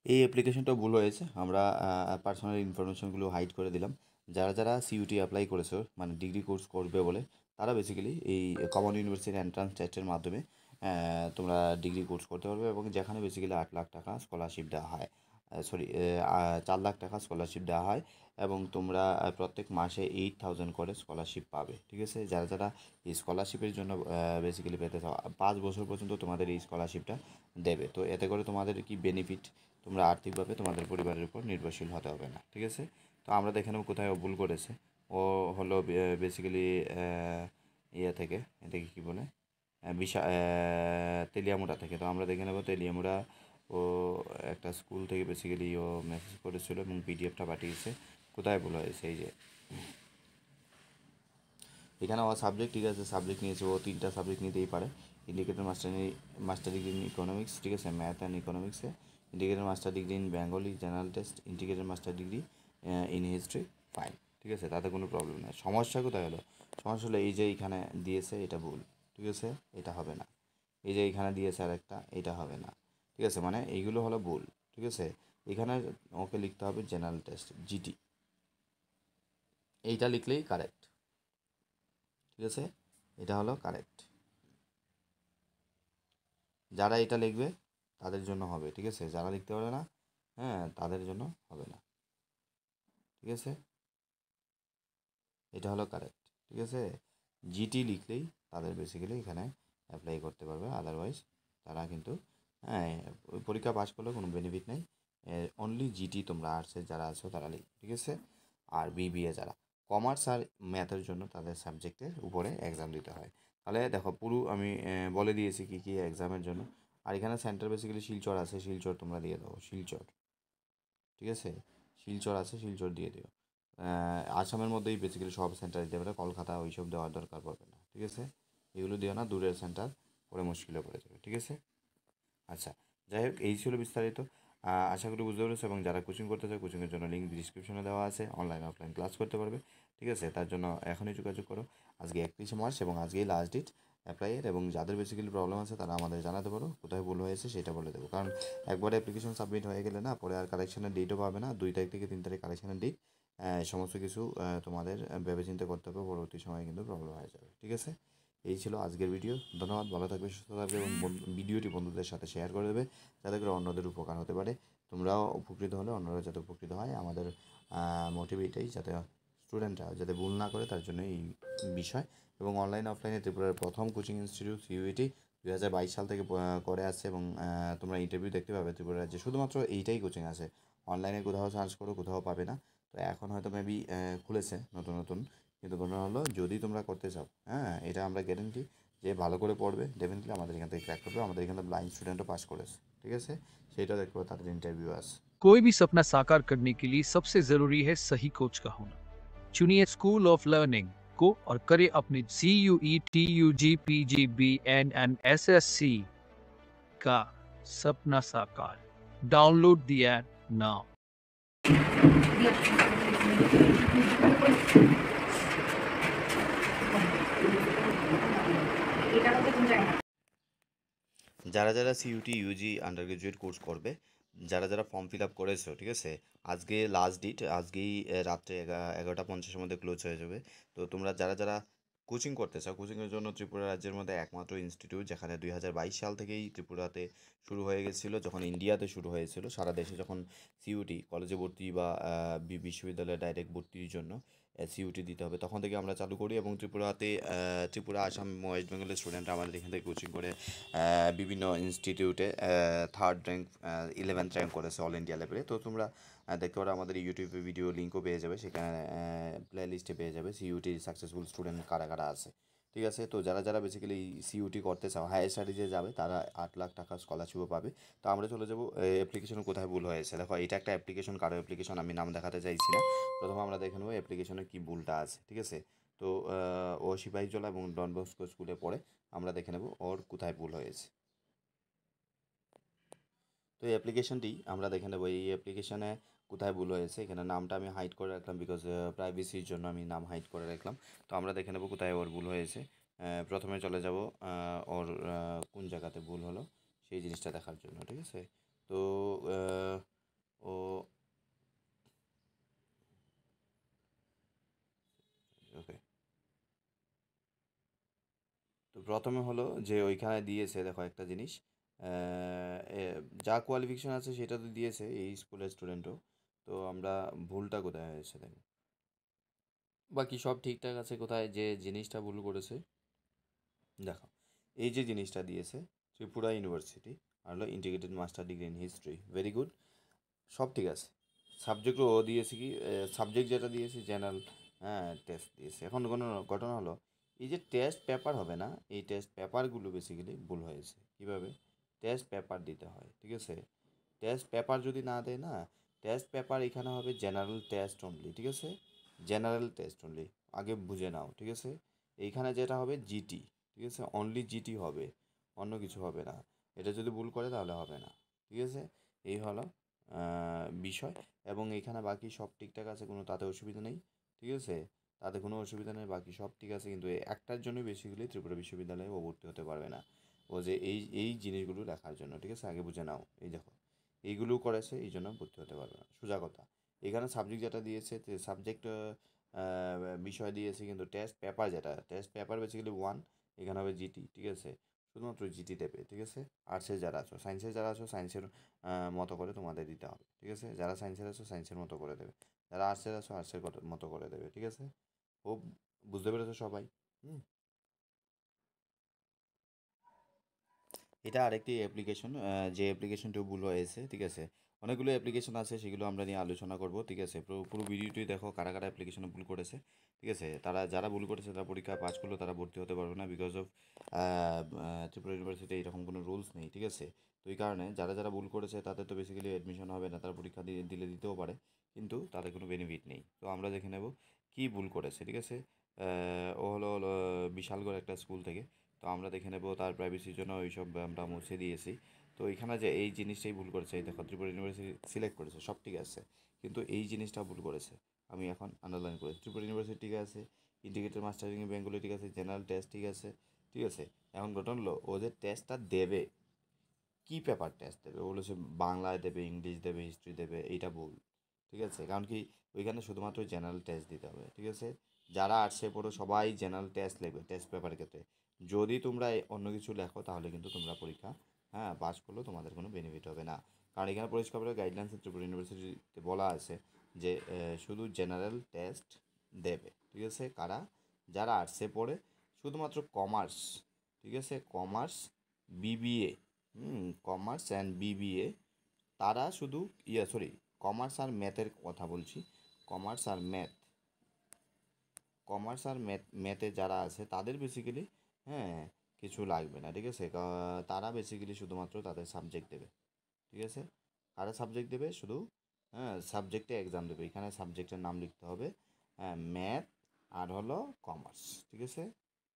এই অ্যাপ্লিকেশনটা ভুল হয়েছে, আমরা পার্সোনাল ইনফরমেশনগুলো হাইড করে দিলাম। যারা যারা সিইউটি অ্যাপ্লাই করেছো মানে ডিগ্রি কোর্স করবে বলে, তারা বেসিক্যালি এই কমন ইউনিভার্সিটি এন্ট্রান্স টেস্টের মাধ্যমে তোমরা ডিগ্রি কোর্স করতে পারবে, এবং যেখানে বেসিক্যালি 8 লাখ টাকা স্কলারশিপ দেওয়া হয়, 4 লাখ টাকা স্কলারশিপ দেওয়া হয়, এবং তোমরা প্রত্যেক মাসে 8,000 করে স্কলারশিপ পাবে। ঠিক আছে, যারা যারা এই স্কলারশিপের জন্য বেসিক্যালি পেতে চাও, 5 বছর পর্যন্ত তোমাদের এই স্কলারশিপটা দেবে। তো এতে করে তোমাদের কি বেনিফিট, তোমরা আর্থিকভাবে তোমাদের পরিবারের উপর নির্ভরশীল হতে হবে না। ঠিক আছে, তো আমরা দেখে নেব কোথায় ও ভুল করেছে। ও হলো বেসিক্যালি ইয়ে থেকে, এটাকে কী বলে, তেলিয়ামুড়া থেকে। তো আমরা দেখে নেব তেলিয়ামুড়া। ও একটা স্কুল থেকে বেসিক্যালি ও মেসেজ করেছিল এবং পিডিএফটা পাঠিয়েছে। কোথায় ভুল হয়েছে, এই যে এখানে ও সাবজেক্ট, ঠিক আছে, সাবজেক্ট নিয়েছে, ও 3টা সাবজেক্ট নিতেই পারে। Indicated master degree in economics, ঠিক আছে, ম্যাথ অ্যান্ড ইকোনমিক্সে। Indicated master degree in Bengali general test, indicated master degree in history, fine. ঠিক আছে, তাতে কোনো প্রবলেম নেই। সমস্যা কোথায় হলো, সমস্যা হলো এই যে এইখানে দিয়েছে এটা ভুল। ঠিক আছে, এটা হবে না। এই যে এইখানে দিয়েছে আরেকটা, এটা হবে না। ঠিক আছে, মানে এইগুলো হলো ভুল। ঠিক আছে, এখানে ওকে লিখতে হবে জেনারেল টেস্ট, জিটি, এইটা লিখলেই কারেক্ট। ঠিক আছে, এটা হলো কারেক্ট। যারা এটা লিখবে তাদের জন্য হবে। ঠিক আছে, যারা লিখতে পারে না, হ্যাঁ, তাদের জন্য হবে না। ঠিক আছে, এটা হলো কারেক্ট। ঠিক আছে, জিটি লিখলেই তাদের বেসিক্যালি এখানে অ্যাপ্লাই করতে পারবে, আদারওয়াইজ তারা কিন্তু, হ্যাঁ, ওই পরীক্ষা পাস করলে কোনো বেনিফিট নেই। অনলি জিটি তোমরা আর্টসের যারা আছো তারা লিখ। ঠিক আছে, আর বিবিএ যারা কমার্স আর ম্যাথের জন্য তাদের সাবজেক্টের উপরে এক্সাম দিতে হয়। তাহলে দেখো পুরো আমি বলে দিয়েছি কী কী এক্সামের জন্য। আর এখানে সেন্টার বেসিক্যালি শিলচর আছে, শিলচর তোমরা দিয়ে দাও, শিলচর। ঠিক আছে, শিলচর আছে, শিলচর দিয়ে দিও। আসামের মধ্যেই বেসিক্যালি সব সেন্টার দিতে পারে, কলকাতা ওইসব দেওয়ার দরকার পড়বে না। ঠিক আছে, এগুলো দিও না, দূরের সেন্টার পরে মুশকিলে পড়ে যাবে। ঠিক আছে, আচ্ছা, যাই হোক, এই ছিল বিস্তারিত। আশা করি বুঝতে পেরেছো, এবং যারা কোচিং করতে চায় কোচিংয়ের জন্য লিঙ্ক ডিসক্রিপশনে দেওয়া আছে, অনলাইন অফলাইন ক্লাস করতে পারবে। ঠিক আছে, তার জন্য এখনই যোগাযোগ করো। আজকে 31 মার্চ এবং আজকেই লাস্ট ডেট অ্যাপ্লাইয়ের, এবং যাদের বেসিক্যালি প্রবলেম আছে তারা আমাদের জানাতে পারো, কোথায় ভুল হয়েছে সেটা বলে দেবো। কারণ একবার অ্যাপ্লিকেশন সাবমিট হয়ে গেলে না, পরে আর কারেকশনের ডেটও পাবে না। 2 তারিখ থেকে 3 তারিখ কারেকশনের ডেট। সমস্ত কিছু তোমাদের ভেবেচিন্তে করতে হবে, পরবর্তী সময়ে কিন্তু প্রবলেম হয়ে যাবে। ঠিক আছে, এই ছিল আজকের ভিডিও। ধন্যবাদ, ভালো থাকবে, সুস্থ থাকবে, এবং ভিডিওটি বন্ধুদের সাথে শেয়ার করে দেবে, যাতে করে অন্যদের উপকার হতে পারে। তোমরাও উপকৃত হলে অন্যরা যাতে উপকৃত হয়, আমাদের মোটিভ এটাই, যাতে স্টুডেন্টরা যাতে ভুল না করে, তার জন্য এই বিষয়। এবং অনলাইন অফলাইনে ত্রিপুরার প্রথম কোচিং ইনস্টিটিউট সিইউটি 2022 সাল থেকে করে আসছে, এবং তোমরা ইন্টারভিউ দেখতে পাবে ত্রিপুরা রাজ্যে শুধুমাত্র এইটাই কোচিং আছে। অনলাইনে কোথাও সার্চ করো, কোথাও পাবে না। তো এখন হয়তো মেবি খুলেছে নতুন নতুন, কিন্তু ঘটনা হলো যদি তোমরা করতে চাও, হ্যাঁ, এটা আমরা গ্যারেন্টি যে ভালো করে পড়বে ডেফিনেটলি আমাদের এখান থেকে ক্র্যাক করবে। আমাদের এখানে ব্লাইন্ড স্টুডেন্টও পাস করেছে। ঠিক আছে, সেটাও দেখতে পাবো, তাদের ইন্টারভিউ আছে। कोई भी सपना साकार करने के लिए सबसे जरूरी है सही कोच का होना। चुनिए स्कूल ऑफ लर्निंग को और करें अपने CUETUGPGBNNSSC का सपना साकार। Download the app now. যারা যারা CUET UG undergraduate course করবে, যারা যারা ফর্ম ফিল আপ করেছো, ঠিক আছে, আজকে লাস্ট ডেট, আজকেই রাত্রে 11টা 50-এর মধ্যে ক্লোজ হয়ে যাবে। তো তোমরা যারা যারা কোচিং করতে চাও, কোচিংয়ের জন্য ত্রিপুরা রাজ্যের মধ্যে একমাত্র ইনস্টিটিউট, যেখানে 2022 সাল থেকেই ত্রিপুরাতে শুরু হয়ে গেছিলো, যখন ইন্ডিয়াতে শুরু হয়েছিল, সারা দেশে যখন সিইউটি কলেজে ভর্তি বা বিশ্ববিদ্যালয়ে ডাইরেক্ট ভর্তির জন্য সিইউটি দিতে হবে, তখন থেকে আমরা চালু করি। এবং ত্রিপুরাতে ত্রিপুরা, আসাম, ওয়েস্ট বেঙ্গলের স্টুডেন্টরা আমাদের এখান থেকে কোচিং করে বিভিন্ন ইনস্টিটিউটে 3rd র্যাঙ্ক, 11th র্যাঙ্ক করেছে অল ইন্ডিয়া লেভেলে। তো তোমরা দেখতে পারো, আমাদের ইউটিউবে ভিডিও লিঙ্কও পেয়ে যাবে, সেখানে প্লে লিস্টে পেয়ে যাবে সিইউটি সাকসেসফুল স্টুডেন্ট কারা কারা আছে। ঠিক আছে, তো যারা যারা বেসিক্যালি সিইউটি করতে চাও, হায়ার স্টাডিজে যাবে, তারা 8 লাখ টাকা স্কলারশিপও পাবে। তো আমরা চলে যাবো অ্যাপ্লিকেশনে কোথায় ভুল হয়েছে। দেখো, এটা একটা অ্যাপ্লিকেশন, কারো অ্যাপ্লিকেশন, আমি নাম দেখাতে চাইছি না। প্রথমে আমরা দেখে নেবো অ্যাপ্লিকেশনে কী ভুলটা আছে। ঠিক আছে, তো ও সিপাহীজলা এবং ডন বস্কো স্কুলে পড়ে, আমরা দেখে নেব ওর কোথায় ভুল হয়েছে। তো এই অ্যাপ্লিকেশনটি আমরা দেখে নেব, এই অ্যাপ্লিকেশানে কোথায় ভুল হয়েছে। এখানে নামটা আমি হাইড করে রাখলাম, বিকজ প্রাইভেসির জন্য আমি নাম হাইড করে রাখলাম। তো আমরা দেখে নেব কোথায় ওর ভুল হয়েছে। প্রথমে চলে যাব ওর কোন জায়গাতে ভুল হলো সেই জিনিসটা দেখার জন্য। ঠিক আছে, তো প্রথমে হলো যে ওইখানে দিয়েছে দেখো একটা জিনিস, যা কোয়ালিফিকেশন আছে সেটা তো দিয়েছে এই স্কুলের স্টুডেন্টও। তো আমরা ভুলটা কোথায় হয়েছে দেখো, বাকি সব ঠিকঠাক আছে, কোথায় যে জিনিসটা ভুল করেছে দেখো। এই যে জিনিসটা দিয়েছে ত্রিপুরা ইউনিভার্সিটি আর হলো integrated master degree in history, very good, সব ঠিক আছে। সাবজেক্টও ও দিয়েছে কি, সাবজেক্ট যেটা দিয়েছে জেনারেল, হ্যাঁ টেস্ট দিয়েছে। এখন কোনো ঘটনা হলো এই যে টেস্ট পেপার হবে না, এই টেস্ট পেপারগুলো বেসিক্যালি ভুল হয়েছে। কীভাবে টেস্ট পেপার দিতে হয়, ঠিক আছে? টেস্ট পেপার যদি না দেয় না, টেস্ট পেপার এখানে হবে জেনারেল টেস্ট অনলি, ঠিক আছে? জেনারেল টেস্ট অনলি, আগে বুঝে নাও, ঠিক আছে? এইখানে যেটা হবে জিটি, ঠিক আছে? অনলি জিটি হবে, অন্য কিছু হবে না। এটা যদি ভুল করে তাহলে হবে না, ঠিক আছে? এই হলো বিষয়। এবং এখানে বাকি সব ঠিকঠাক আছে, কোনো তাতে অসুবিধা নেই, ঠিক আছে? তাতে কোনো অসুবিধা নেই, বাকি সব ঠিক আছে। কিন্তু এই একটার জন্য বেসিক্যালি ত্রিপুরা বিশ্ববিদ্যালয়ে ও ভর্তি হতে পারবে না, ও যে এই জিনিসগুলো দেখার জন্য, ঠিক আছে? আগে বুঝে নাও। এই দেখো এইগুলো করেছে, এই জন্য ভর্তি হতে পারবে না, সোজা কথা। এখানে সাবজেক্ট যেটা দিয়েছে, সাবজেক্ট বিষয় দিয়েছে, কিন্তু টেস্ট পেপার যেটা, টেস্ট পেপার বেসিক্যালি ওয়ান, এখানে হবে জিটি, ঠিক আছে? শুধুমাত্র জিটি দেবে, ঠিক আছে? আর্টসের যারা আছো, সায়েন্সের যারা আছো, সায়েন্সের মতো করে তোমাদের দিতে হবে, ঠিক আছে? যারা সায়েন্সের আছো সায়েন্সের মতো করে দেবে, যারা আর্টসের আছো আর্টসের মতো করে দেবে, ঠিক আছে? খুব বুঝতে পেরেছো সবাই? হুম। এটা আরেকটি অ্যাপ্লিকেশন, যে অ্যাপ্লিকেশনটি ভুল হয়েছে, ঠিক আছে? অনেকগুলো অ্যাপ্লিকেশন আছে, সেগুলো আমরা নিয়ে আলোচনা করব, ঠিক আছে? পুরো পুরো ভিডিওটি দেখো কারা কারা অ্যাপ্লিকেশনে ভুল করেছে, ঠিক আছে? তারা যারা ভুল করেছে তারা পরীক্ষা পাস করলেও তারা ভর্তি হতে পারবে না, বিকজ অফ ত্রিপুরা ইউনিভার্সিটি এরকম কোনো রুলস নেই, ঠিক আছে? তো এই কারণে যারা যারা ভুল করেছে তাদের তো বেসিক্যালি অ্যাডমিশন হবে না, তারা পরীক্ষা দিতেও পারে, কিন্তু তাদের কোনো বেনিফিট নেই। তো আমরা দেখে নেব কী ভুল করেছে, ঠিক আছে? ও হলো বিশালগড় একটা স্কুল থেকে। তো আমরা দেখে নেব, তার প্রাইভেসির জন্য ওইসব আমরা মুছে দিয়েছি। তো এখানে যে এই জিনিসটাই ভুল করেছে, এই দেখো ত্রিপুরা ইউনিভার্সিটি সিলেক্ট করেছে, সব ঠিক আছে, কিন্তু এই জিনিসটা ভুল করেছে। আমি এখন আন্ডারলাইন করেছি, ত্রিপুরা ইউনিভার্সিটি ঠিক আছে, ইন্টিগ্রেটেড মাস্টারিং ইন বেঙ্গলি ঠিক আছে, জেনারেল টেস্ট ঠিক আছে, ঠিক আছে? এখন ঘটনা হলো ও যে টেস্টটা দেবে, কী পেপার টেস্ট দেবে, ও বলেছে বাংলায় দেবে, ইংলিশ দেবে, হিস্ট্রি দেবে, এইটা ভুল, ঠিক আছে? কারণ কি ওইখানে শুধুমাত্র জেনারেল টেস্ট দিতে হবে, ঠিক আছে? যারা আর্টসে পড়ো সবাই জেনারেল টেস্ট লিখবে টেস্ট পেপারের ক্ষেত্রে। যদি তোমরা অন্য কিছু লেখো তাহলে কিন্তু তোমরা পরীক্ষা, হ্যাঁ, পাস করলেও তোমাদের কোনো বেনিফিট হবে না। কারণ এখানে পরিষ্কারভাবে গাইডলাইন্সে ত্রিপুরা ইউনিভার্সিটিতে বলা আছে যে শুধু জেনারেল টেস্ট দেবে, ঠিক আছে? কারা? যারা আর্টসে পড়ে, শুধুমাত্র কমার্স, ঠিক আছে? Commerce, BBA, commerce and BBA, তারা শুধু সরি, কমার্স আর ম্যাথের কথা বলছি, কমার্স আর ম্যাথ, কমার্স আর ম্যাথে যারা আছে তাদের বেসিক্যালি, হ্যাঁ, কিছু লাগবে না, ঠিক আছে? তারা বেসিক্যালি শুধুমাত্র তাদের সাবজেক্ট দেবে, ঠিক আছে? কারা সাবজেক্ট দেবে? শুধু, হ্যাঁ, সাবজেক্টে এক্সাম দেবে। এখানে সাবজেক্টের নাম লিখতে হবে, হ্যাঁ, ম্যাথ আর হলো কমার্স, ঠিক আছে?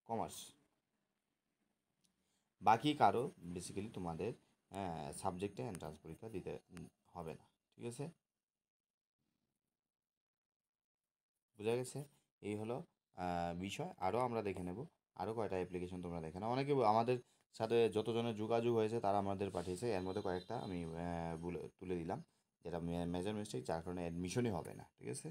কমার্স। বাকি কারো বেসিক্যালি তোমাদের সাবজেক্টে এন্ট্রান্স পরীক্ষা দিতে হবে না, ঠিক আছে? বোঝা গেছে? এই হলো বিষয়। আরও আমরা দেখে নেব আরও কয়টা অ্যাপ্লিকেশন তোমরা দেখে নাও। অনেকে আমাদের সাথে যতজনের যোগাযোগ হয়েছে তারা আমাদের পাঠিয়েছে, এর মধ্যে কয়েকটা আমি তুলে দিলাম, যেটা মেজর মিস্টেক, যার কারণে অ্যাডমিশনই হবে না, ঠিক আছে?